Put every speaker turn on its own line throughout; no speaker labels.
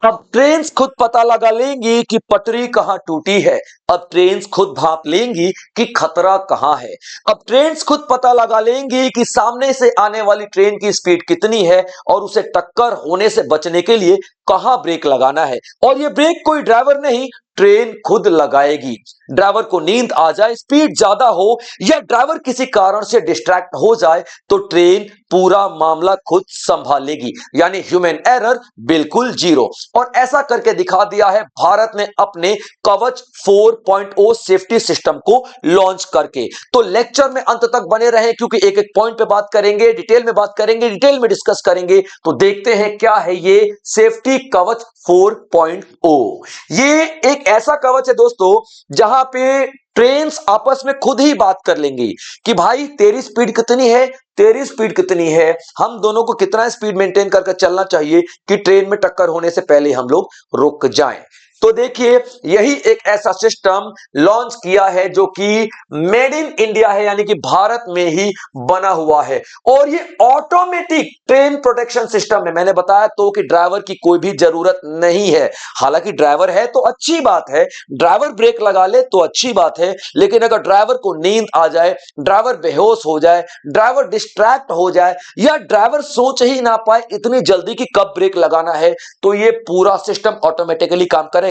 अब ट्रेन्स खुद पता लगा लेंगी कि पटरी कहां टूटी है। अब ट्रेन्स खुद भांप लेंगी कि खतरा कहां है। अब ट्रेन्स खुद पता लगा लेंगी कि सामने से आने वाली ट्रेन की स्पीड कितनी है और उसे टक्कर होने से बचने के लिए कहां ब्रेक लगाना है। और ये ब्रेक कोई ड्राइवर नहीं, ट्रेन खुद लगाएगी। ड्राइवर को नींद आ जाए, स्पीड ज्यादा हो या ड्राइवर किसी कारण से डिस्ट्रैक्ट हो जाए तो ट्रेन पूरा मामला खुद संभालेगी, यानी ह्यूमन एरर बिल्कुल जीरो। और ऐसा करके दिखा दिया है भारत ने अपने कवच 4.0 सेफ्टी सिस्टम को लॉन्च करके। तो लेक्चर में अंत तक बने रहे क्योंकि एक एक पॉइंट पे बात करेंगे, डिटेल में बात करेंगे, डिटेल में डिस्कस करेंगे। तो देखते हैं क्या है ये सेफ्टी कवच 4.0। ये एक ऐसा कवच है दोस्तों जहां पे ट्रेन्स आपस में खुद ही बात कर लेंगी कि भाई तेरी स्पीड कितनी है, तेरी स्पीड कितनी है, हम दोनों को कितना स्पीड मेंटेन करके चलना चाहिए कि ट्रेन में टक्कर होने से पहले हम लोग रुक जाएं। तो देखिए यही एक ऐसा सिस्टम लॉन्च किया है जो कि मेड इन इंडिया है, यानी कि भारत में ही बना हुआ है। और ये ऑटोमेटिक ट्रेन प्रोटेक्शन सिस्टम है। मैंने बताया तो कि ड्राइवर की कोई भी जरूरत नहीं है। हालांकि ड्राइवर है तो अच्छी बात है, ड्राइवर ब्रेक लगा ले तो अच्छी बात है, लेकिन अगर ड्राइवर को नींद आ जाए, ड्राइवर बेहोश हो जाए, ड्राइवर डिस्ट्रैक्ट हो जाए या ड्राइवर सोच ही ना पाए इतनी जल्दी कि कब ब्रेक लगाना है, तो ये पूरा सिस्टम ऑटोमेटिकली काम करेगा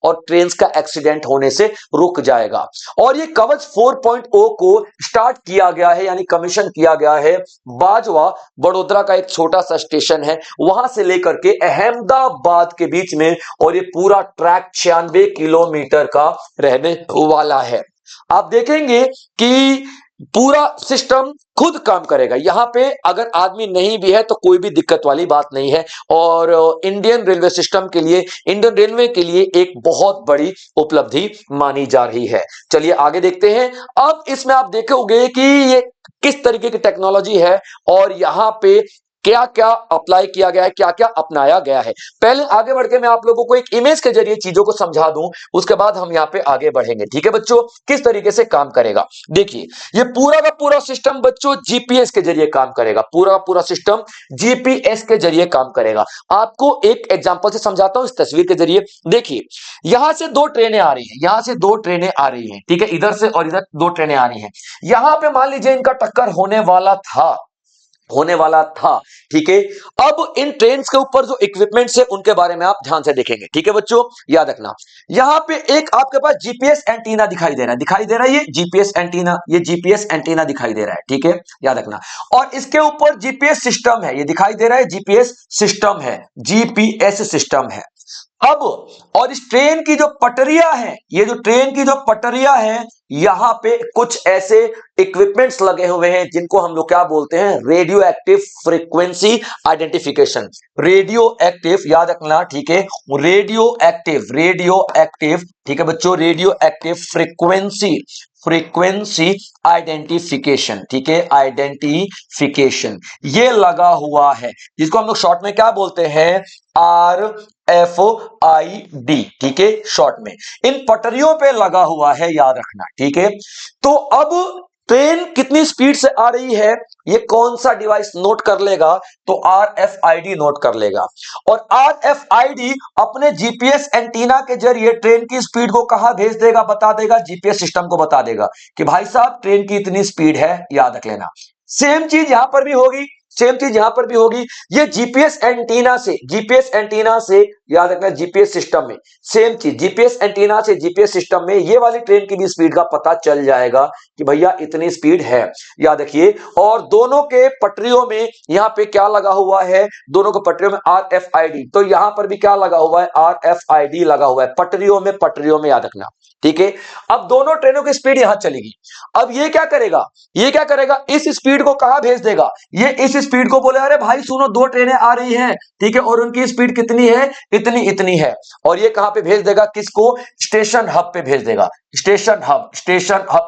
और ट्रेन का एक्सीडेंट होने से रुक जाएगा। और ये कवच 4.0 को स्टार्ट किया गया है, यानी कमीशन किया गया है बाजवा बड़ोदरा का एक छोटा सा स्टेशन है वहां से लेकर के अहमदाबाद के बीच में। और ये पूरा ट्रैक 96 किलोमीटर का रहने वाला है। आप देखेंगे कि पूरा सिस्टम खुद काम करेगा। यहां पे अगर आदमी नहीं भी है तो कोई भी दिक्कत वाली बात नहीं है। और इंडियन रेलवे सिस्टम के लिए, इंडियन रेलवे के लिए एक बहुत बड़ी उपलब्धि मानी जा रही है। चलिए आगे देखते हैं। अब इसमें आप देखोगे कि ये किस तरीके की टेक्नोलॉजी है और यहां पे क्या क्या अप्लाई किया गया है, क्या क्या अपनाया गया है। पहले आगे बढ़ के मैं आप लोगों को एक इमेज के जरिए चीजों को समझा दूं, उसके बाद हम यहां पे आगे बढ़ेंगे। ठीक है बच्चों, किस तरीके से काम करेगा देखिए। ये पूरा का पूरा सिस्टम बच्चों जीपीएस के जरिए काम करेगा। पूरा का पूरा सिस्टम जीपीएस के जरिए काम करेगा। आपको एक एग्जांपल से समझाता हूं इस तस्वीर के जरिए। देखिए यहां से दो ट्रेनें आ रही हैं, यहां से दो ट्रेनें आ रही हैं, ठीक है, इधर से और इधर दो ट्रेनें आ रही हैं। यहां पे मान लीजिए इनका टक्कर होने वाला था, ठीक है। अब इन ट्रेन्स के ऊपर जो इक्विपमेंट्स है उनके बारे में आप ध्यान से देखेंगे, ठीक है बच्चों, याद रखना। यहां पे एक आपके पास जीपीएस एंटीना दिखाई दे रहा है, ये जीपीएस एंटीना, ये जीपीएस एंटीना दिखाई दे रहा है, ठीक है, याद रखना। और इसके ऊपर जीपीएस सिस्टम है, ये दिखाई दे रहा है जीपीएस सिस्टम है, जीपीएस सिस्टम है। अब और इस ट्रेन की जो पटरियां हैं, ये जो ट्रेन की जो पटरियां हैं, यहां पे कुछ ऐसे इक्विपमेंट्स लगे हुए हैं जिनको हम लोग क्या बोलते हैं, radio active frequency identification. Radio active, याद रखना, ठीक है, रेडियो एक्टिव, ठीक है बच्चों, रेडियो एक्टिव फ्रीक्वेंसी आइडेंटिफिकेशन, ठीक है, आइडेंटिफिकेशन ये लगा हुआ है, जिसको हम लोग शॉर्ट में क्या बोलते हैं, RFID, ठीक है, शॉर्ट में। इन पटरियों पे लगा हुआ है, याद रखना, ठीक है। तो अब ट्रेन कितनी स्पीड से आ रही है ये कौन सा डिवाइस नोट कर लेगा, तो RFID नोट कर लेगा। और RFID अपने जीपीएस एंटीना के जरिए ट्रेन की स्पीड को कहां भेज देगा, बता देगा, जीपीएस सिस्टम को बता देगा कि भाई साहब ट्रेन की इतनी स्पीड है, याद रख लेना। सेम चीज यहां पर भी होगी, सेम चीज यहां पर भी होगी। ये जीपीएस एंटीना से याद रखना, जीपीएस सिस्टम में सेम चीज, जीपीएस एंटीना से जीपीएस सिस्टम में ये वाली ट्रेन की भी स्पीड का पता चल जाएगा कि भैया इतनी स्पीड है, याद रखिए। और दोनों के पटरियों में यहां पे क्या लगा हुआ है, दोनों के पटरियों में RFID, तो यहां पर भी क्या लगा हुआ है, RFID लगा हुआ है, पटरियों में याद रखना, ठीक है। अब दोनों ट्रेनों की स्पीड यहां चलेगी। अब ये क्या करेगा, इस स्पीड को कहां भेज देगा, ये इस स्पीड को बोले अरे भाई सुनो दो ट्रेनें आ रही हैं, ठीक है, और उनकी स्पीड कितनी है, इतनी है। और ये कहां पे भेज देगा, किसको, स्टेशन हब पे भेज देगा, स्टेशन हब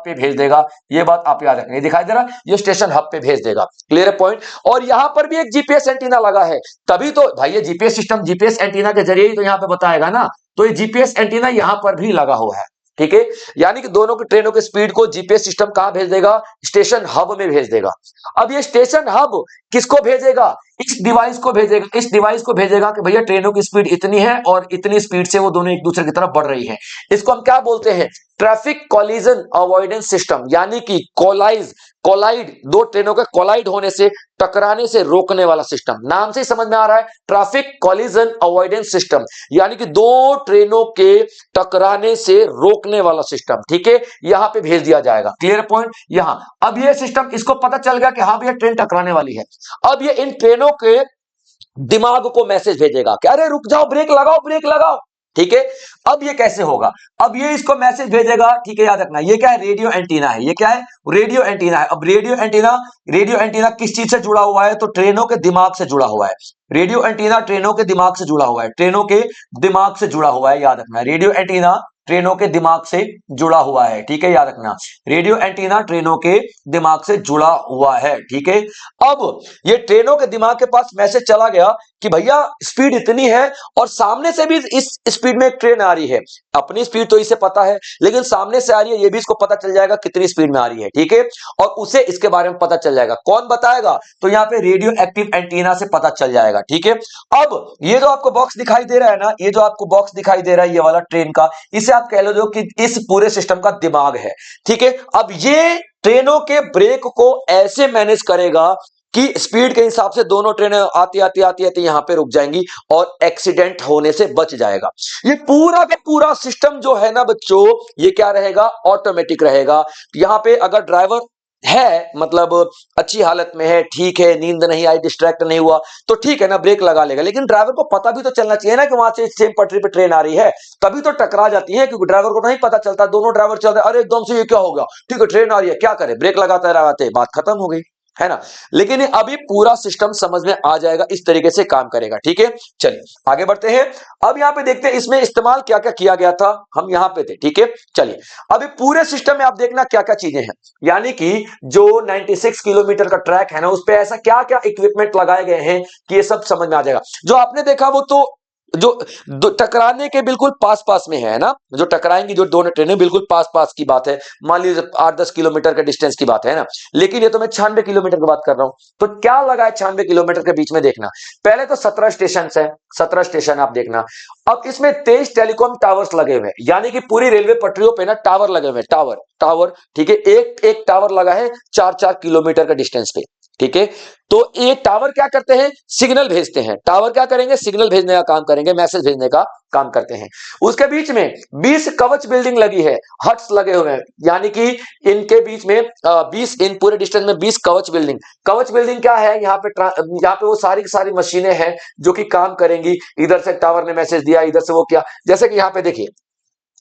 पे भेज देगा। ये बात आप याद रखना, दिखाई दे रहा, ये स्टेशन हब पे भेज देगा, क्लियर है पॉइंट। और यहां पर भी एक जीपीएस एंटीना लगा है, तभी तो भाई ये जीपीएस सिस्टम जीपीएस एंटीना के जरिए ही तो यहां पे बताएगा ना। तो ये जीपीएस एंटीना यहां पर भी लगा हुआ है, ठीक है, यानी कि दोनों की ट्रेनों की स्पीड को जीपीएस सिस्टम कहां भेज देगा, स्टेशन हब में भेज देगा। अब ये स्टेशन हब किसको भेजेगा, इस डिवाइस को भेजेगा कि भैया ट्रेनों की स्पीड इतनी है और इतनी स्पीड से वो दोनों एक दूसरे की तरफ बढ़ रही हैं। इसको हम क्या बोलते हैं? ट्रैफिक कॉलिजन अवॉइडेंस सिस्टम, यानी कि कोलाइड, दो ट्रेनों के कोलाइड होने से, टकराने से रोकने वाला सिस्टम। नाम से ही समझ में आ रहा है, ट्रैफिक कॉलिजन अवॉइडेंस सिस्टम, यानी कि दो ट्रेनों के टकराने से रोकने वाला सिस्टम। ठीक है, यहां पे भेज दिया जाएगा। Clear point? यहां अब ये सिस्टम, इसको पता चल गया कि हाँ भैया ट्रेन टकराने वाली है। अब ये इन ट्रेनों के दिमाग को मैसेज भेजेगा कि अरे रुक जाओ, ब्रेक लगाओ, ब्रेक लगाओ। ठीक है, अब ये कैसे होगा? अब ये इसको मैसेज भेजेगा। ठीक है, याद रखना ये क्या है? रेडियो एंटीना है। ये क्या है? रेडियो एंटीना है। अब रेडियो एंटीना किस चीज से जुड़ा हुआ है? तो ट्रेनों के दिमाग से जुड़ा हुआ है। रेडियो एंटीना ट्रेनों के दिमाग से जुड़ा हुआ है। ट्रेनों के दिमाग से जुड़ा हुआ है, याद रखना। रेडियो एंटीना ट्रेनों के दिमाग से जुड़ा हुआ है। ठीक है, याद रखना, रेडियो एंटीना ट्रेनों के दिमाग से जुड़ा हुआ है। ठीक है, अब ये ट्रेनों के दिमाग के पास मैसेज चला गया कि भैया स्पीड इतनी है और सामने से भी इस स्पीड में एक ट्रेन आ रही है। अपनी स्पीड तो इसे पता है, लेकिन सामने से आ रही है ये भी इसको पता चल जाएगा कितनी स्पीड में आ रही है। ठीक है, और उसे इसके बारे में पता चल जाएगा। कौन बताएगा? तो यहां पे रेडियो एक्टिव एंटीना से पता चल जाएगा। ठीक है, अब ये जो आपको बॉक्स दिखाई दे रहा है ना, ये जो आपको बॉक्स दिखाई दे रहा है ये वाला ट्रेन का, इसे आप कह लो कि इस पूरे सिस्टम का दिमाग है। ठीक है, अब ये ट्रेनों के ब्रेक को ऐसे मैनेज करेगा कि स्पीड के हिसाब से दोनों ट्रेनें आती आती आती आती यहां पे रुक जाएंगी और एक्सीडेंट होने से बच जाएगा। ये पूरा का पूरा सिस्टम जो है ना बच्चों, ये क्या रहेगा? ऑटोमेटिक रहेगा। यहां पे अगर ड्राइवर है, मतलब अच्छी हालत में है, ठीक है, नींद नहीं आई, डिस्ट्रैक्ट नहीं हुआ, तो ठीक है ना, ब्रेक लगा लेगा। लेकिन ड्राइवर को पता भी तो चलना चाहिए ना कि वहां से सेम पटरी पे ट्रेन आ रही है, तभी तो टकरा जाती है। क्योंकि ड्राइवर को नहीं पता चलता, दोनों ड्राइवर चल रहे, अरे एकदम से ये क्या हो गया? ठीक है, ट्रेन आ रही है, क्या करे? ब्रेक लगाते लगाते बात खत्म हो गई, है ना। लेकिन अभी पूरा सिस्टम समझ में आ जाएगा, इस तरीके से काम करेगा। ठीक है, चलिए आगे बढ़ते हैं। अब यहां पे देखते हैं इसमें इस्तेमाल क्या क्या किया गया था। हम यहां पे थे। ठीक है, चलिए अभी पूरे सिस्टम में आप देखना क्या क्या चीजें हैं। यानी कि जो 96 किलोमीटर का ट्रैक है ना, उस पे ऐसा क्या क्या इक्विपमेंट लगाए गए हैं कि ये सब समझ में आ जाएगा। जो आपने देखा वो तो जो टकराने के बिल्कुल पास पास में है ना, जो टकराएंगी जो दोनों ट्रेनें, बिल्कुल पास पास की बात है। मान लीजिए 8-10 किलोमीटर के डिस्टेंस की बात है ना, लेकिन ये तो मैं 96 किलोमीटर की बात कर रहा हूं। तो क्या लगा है 96 किलोमीटर के बीच में? देखना, पहले तो 17 स्टेशन है, 17 स्टेशन आप देखना। अब इसमें 23 टेलीकॉम टावर्स लगे हुए हैं, यानी कि पूरी रेलवे पटरियों पे ना टावर लगे हुए हैं, टावर। ठीक है, एक एक टावर लगा है 4-4 किलोमीटर के डिस्टेंस पे। ठीक है, तो ये टावर क्या करते हैं? सिग्नल भेजते हैं। टावर क्या करेंगे? सिग्नल भेजने का काम करेंगे, मैसेज भेजने का काम करते हैं। उसके बीच में 20 कवच बिल्डिंग लगी है, हट्स लगे हुए हैं, यानी कि इनके बीच में 20, इन पूरे डिस्टेंस में 20 कवच बिल्डिंग। कवच बिल्डिंग क्या है? यहाँ पे वो सारी की सारी मशीनें हैं जो कि काम करेंगी। इधर से टावर ने मैसेज दिया, इधर से वो किया। जैसे कि यहाँ पे देखिए,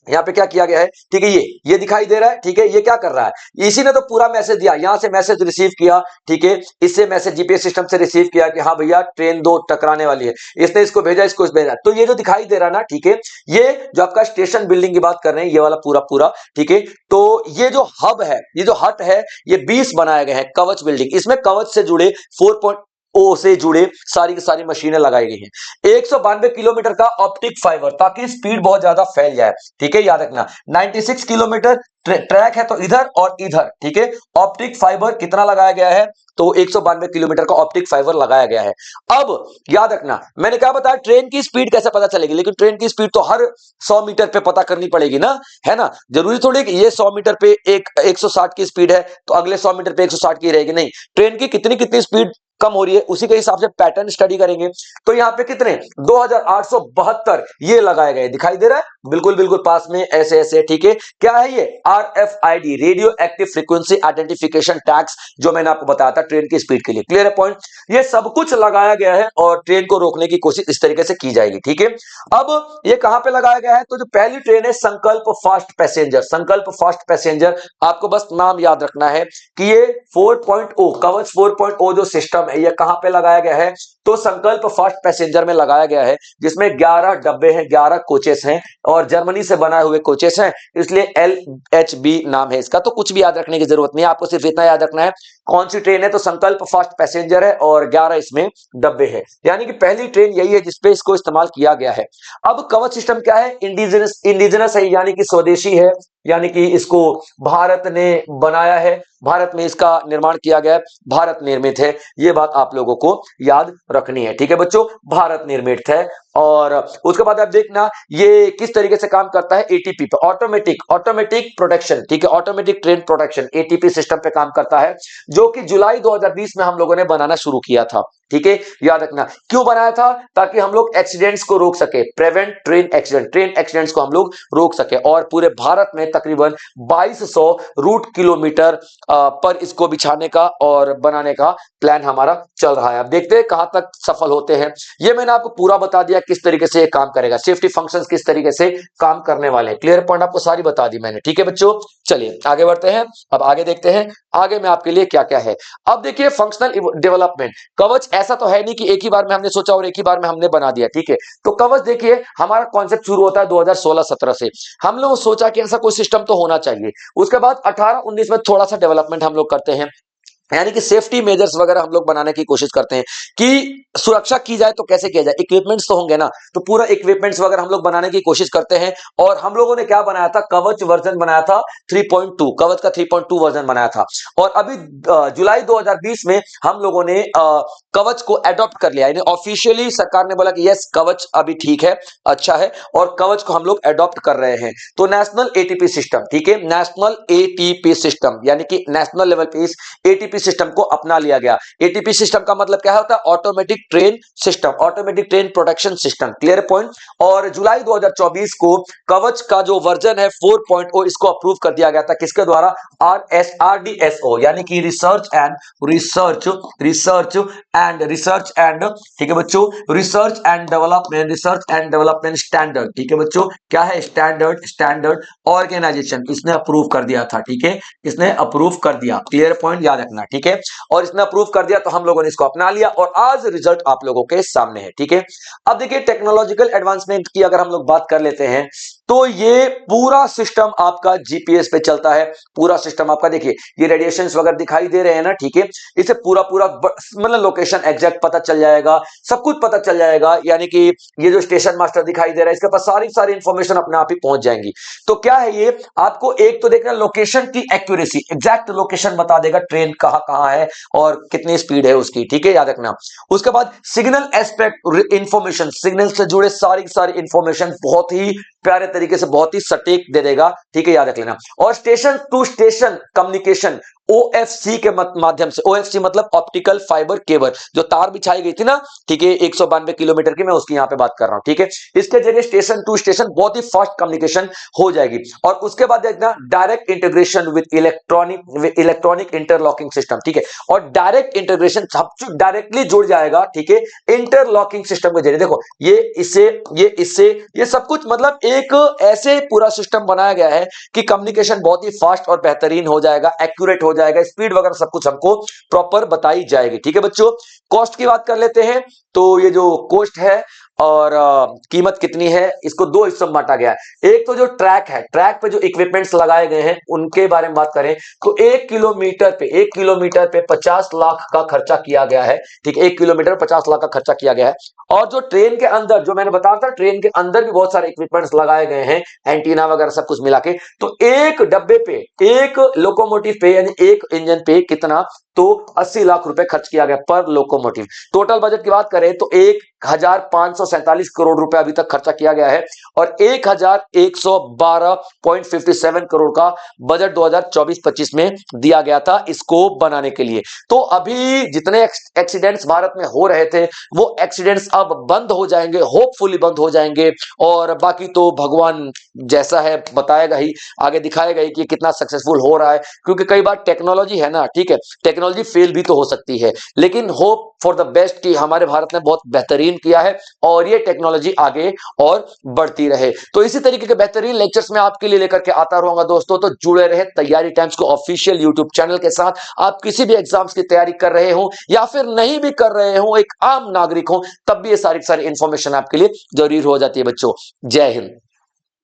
यहाँ पे क्या किया गया है? ठीक है, ये दिखाई दे रहा है। ठीक है, ये क्या कर रहा है? इसी ने तो पूरा मैसेज दिया, यहां से मैसेज रिसीव किया। ठीक है, इससे मैसेज जीपीएस सिस्टम से रिसीव किया कि हाँ भैया ट्रेन 2 टकराने वाली है। इसने इसको भेजा, इसको भेजा। तो ये जो दिखाई दे रहा ना, ठीक है, ये जो आपका स्टेशन बिल्डिंग की बात कर रहे हैं, ये वाला पूरा पूरा। ठीक है, तो ये जो हब है, ये जो हट है, ये 20 बनाए गए हैं कवच बिल्डिंग। इसमें कवच से जुड़े 4.0 से जुड़े सारी की सारी मशीनें लगाई गई हैं। 192 किलोमीटर का ऑप्टिक फाइबर, ताकि स्पीड बहुत ज्यादा फैल जाए। ठीक है, याद रखना 96 किलोमीटर ट्रैक है तो इधर और इधर। ठीक है, ऑप्टिक फाइबर कितना लगाया गया है? तो 192 किलोमीटर का ऑप्टिक फाइबर लगाया गया है। अब याद रखना, मैंने क्या बताया, ट्रेन की स्पीड कैसे पता चलेगी? लेकिन ट्रेन की स्पीड तो हर 100 मीटर पे पता करनी पड़ेगी ना, है ना। जरूरी थोड़ी कि ये 100 मीटर पे 160 की स्पीड है तो अगले 100 मीटर पे 160 की रहेगी, नहीं। ट्रेन की कितनी कितनी स्पीड कम हो रही है, उसी के हिसाब से पैटर्न स्टडी करेंगे। तो यहाँ पे कितने 2872 ये लगाए गए, दिखाई दे रहा है बिल्कुल बिल्कुल पास में, ऐसे ऐसे। ठीक है, क्या है ये? RFID, radio active frequency identification tags, जो मैंने आपको बताया था ट्रेन की स्पीड के लिए। क्लियर है पॉइंट? ये सब कुछ लगाया गया है और ट्रेन को रोकने की कोशिश इस तरीके से की जाएगी। ठीक है, अब ये कहां पे लगाया गया है? तो जो पहली ट्रेन है संकल्प फास्ट पैसेंजर, संकल्प फास्ट पैसेंजर, आपको बस नाम याद रखना है कि ये 4.0 कवच 4.0 जो सिस्टम है, ये कहां पे लगाया गया है? तो संकल्प फास्ट पैसेंजर में लगाया गया है, जिसमें 11 डब्बे हैं, 11 कोचेस हैं और जर्मनी से बनाए हुए कोचेस हैं, इसलिए LHB नाम है इसका। तो कुछ भी याद रखने की जरूरत नहीं है, आपको सिर्फ इतना याद रखना है कौन सी ट्रेन है, तो संकल्प फास्ट पैसेंजर है और 11 इसमें डब्बे हैं, यानी कि पहली ट्रेन यही है जिसपे इसको इस्तेमाल किया गया है। अब कवच सिस्टम क्या है? इंडिजिनस है, यानी कि स्वदेशी है। यानी कि इसको भारत ने बनाया है, भारत में इसका निर्माण किया गया है, भारत निर्मित है। ये बात आप लोगों को याद रखनी है, ठीक है बच्चों, भारत निर्मित है। और उसके बाद आप देखना ये किस तरीके से काम करता है, एटीपी पे, ऑटोमेटिक प्रोटेक्शन, ठीक है, automatic train protection ATP system पे काम करता है, जो कि जुलाई 2020 में हम लोगों ने बनाना शुरू किया था, ठीक है, याद रखना। क्यों बनाया था? ताकि हम लोग एक्सीडेंट्स को रोक सके, प्रिवेंट ट्रेन एक्सीडेंट्स को हम लोग रोक सके। और पूरे भारत में तकरीबन 2200 रूट किलोमीटर पर इसको बिछाने का और बनाने का प्लान हमारा चल रहा है। अब देखते हैं कहां तक सफल होते हैं। ये मैंने आपको पूरा बता दिया किस तरीके से ये काम करेगा, सेफ्टी फंक्शंस किस तरीके से काम करने वाले हैं, क्लियर पॉइंट आपको सारी बता दी मैंने, ठीक है बच्चों। चलिए आगे बढ़ते हैं, अब आगे देखते हैं आगे में आपके लिए क्या क्या है। अब देखिए फंक्शनल डेवलपमेंट, कवच ऐसा तो है नहीं कि एक ही बार में हमने सोचा और एक ही बार में हमने बना दिया, ठीक है। तो कवच देखिए हमारा कॉन्सेप्ट शुरू होता है 2016-17 से। हम लोग सोचा कि ऐसा कोई सिस्टम तो होना चाहिए। उसके बाद 18-19 में थोड़ा सा डेवलपमेंट हम लोग करते हैं, यानी कि सेफ्टी मेजर्स वगैरह हम लोग बनाने की कोशिश करते हैं कि सुरक्षा की जाए तो कैसे किया जाए, इक्विपमेंट्स तो होंगे ना, तो पूरा इक्विपमेंट्स वगैरह हम लोग बनाने की कोशिश करते हैं। और हम लोगों ने क्या बनाया था, कवच वर्जन बनाया था 3.2, कवच का 3.2 वर्जन बनाया था। और अभी जुलाई 2020 में हम लोगों ने कवच को एडॉप्ट कर लिया, यानी ऑफिशियली सरकार ने बोला कि यस कवच अभी ठीक है, अच्छा है, और कवच को हम लोग एडॉप्ट कर रहे हैं। तो नेशनल एटीपी सिस्टम, ठीक है, नेशनल एटीपी सिस्टम, यानी कि नेशनल लेवल पे इस एटीपी सिस्टम को अपना लिया गया। एटीपी सिस्टम का मतलब क्या होता है, automatic train system, automatic train protection system, clear point. और जुलाई 2024 को कवच का जो वर्जन है 4.0 इसको अप्रूव कर दिया गया था, किसके द्वारा, RDSO, यानी कि रिसर्च एंड ठीक है बच्चों, रिसर्च एंड डेवलपमेंट स्टैंडर्ड, ठीक है बच्चों, क्या है, स्टैंडर्ड ऑर्गेनाइजेशन, इसने अप्रूव कर दिया था, ठीक है, इसने अप्रूव कर दिया, क्लियर पॉइंट याद रखना, ठीक है। और इसने अप्रूव कर दिया तो हम लोगों ने इसको अपना लिया और आज रिजल्ट आप लोगों के सामने है, ठीक है। अब देखिए टेक्नोलॉजिकल एडवांसमेंट की अगर हम लोग बात कर लेते हैं तो ये पूरा सिस्टम आपका जीपीएस पे चलता है, पूरा सिस्टम आपका, देखिए ये रेडिएशंस वगैरह दिखाई दे रहे हैं ना, ठीक है, इसे पूरा मतलब लोकेशन एग्जैक्ट पता चल जाएगा, सब कुछ पता चल जाएगा, यानी कि ये जो स्टेशन मास्टर दिखाई दे रहा है इसके पास सारी इंफॉर्मेशन अपने आप ही पहुंच जाएंगी। तो क्या है ये, आपको एक तो देखना लोकेशन की एक्यूरेसी, एग्जैक्ट लोकेशन बता देगा ट्रेन कहां कहां है और कितनी स्पीड है उसकी, ठीक है, याद रखना। उसके बाद सिग्नल एस्पेक्ट इंफॉर्मेशन, सिग्नल से जुड़े सारी इंफॉर्मेशन बहुत ही प्यारे तरीके से, बहुत ही सटीक दे देगा, ठीक है, याद रख लेना। और station to station communication OFC के माध्यम से, ओएफसी मतलब ऑप्टिकल फाइबर केबल, जो तार बिछाई गई थी ना, ठीक है, 192 किलोमीटर की, मैं उसकी यहां पे बात कर रहा हूं, ठीक है, इसके जरिए स्टेशन टू स्टेशन बहुत ही फास्ट कम्युनिकेशन हो जाएगी। और उसके बाद देखना direct integration with electronic interlocking system, ठीक है, और डायरेक्ट इंटीग्रेशन डायरेक्टली जुड़ जाएगा, ठीक है, इंटरलॉकिंग सिस्टम के जरिए। देखो ये सब कुछ मतलब एक ऐसे पूरा सिस्टम बनाया गया है कि कम्युनिकेशन बहुत ही फास्ट और बेहतरीन हो जाएगा, एक्यूरेट हो जाएगा, स्पीड वगैरह सब कुछ हमको प्रॉपर बताई जाएगी, ठीक है बच्चों। कॉस्ट की बात कर लेते हैं, तो ये जो कॉस्ट है और कीमत कितनी है, इसको दो हिस्सों में बांटा गया है। एक तो जो ट्रैक है, ट्रैक पे जो इक्विपमेंट्स लगाए गए हैं उनके बारे में बात करें तो 1 किलोमीटर पे 50 लाख का खर्चा किया गया है, ठीक है, 1 किलोमीटर 50 लाख का खर्चा किया गया है। और जो ट्रेन के अंदर, जो मैंने बताया था, ट्रेन के अंदर भी बहुत सारे इक्विपमेंट्स लगाए गए हैं, एंटीना वगैरह सब कुछ मिला के, तो एक डब्बे पे, एक लोकोमोटिव पे, यानी एक इंजन पे कितना, तो 80 लाख रुपए खर्च किया गया पर लोकोमोटिव। टोटल बजट की बात करें तो 1547 करोड़ रुपए अभी तक खर्चा किया गया है और 1112.57 करोड़ का बजट 2024-25 में दिया गया था इसको बनाने के लिए। तो अभी जितने एक्सीडेंट्स भारत में हो रहे थे वो एक्सीडेंट्स अब बंद हो जाएंगे, होपफुली बंद हो जाएंगे, और बाकी तो भगवान जैसा है बताएगा ही, आगे दिखाएगा ही कि कितना सक्सेसफुल हो रहा है, क्योंकि कई बार टेक्नोलॉजी है ना, ठीक है, टेक्नोलॉजी फेल भी तो हो सकती है, लेकिन होप फॉर द बेस्ट कि हमारे भारत ने बहुत बेहतरीन किया है और ये टेक्नोलॉजी आगे और बढ़ती रहे। तो इसी तरीके के बेहतरीन लेक्चर्स मैं आपके लिए लेकर के आता रहूंगा दोस्तों, तो जुड़े रहे तैयारी टाइम्स को ऑफिशियल यूट्यूब चैनल के साथ। आप किसी भी एग्जाम्स की तैयारी कर रहे हो या फिर नहीं भी कर रहे हो, एक आम नागरिक हो, तब भी ये सारी इंफॉर्मेशन आपके लिए जरूरी हो जाती है बच्चों। जय हिंद।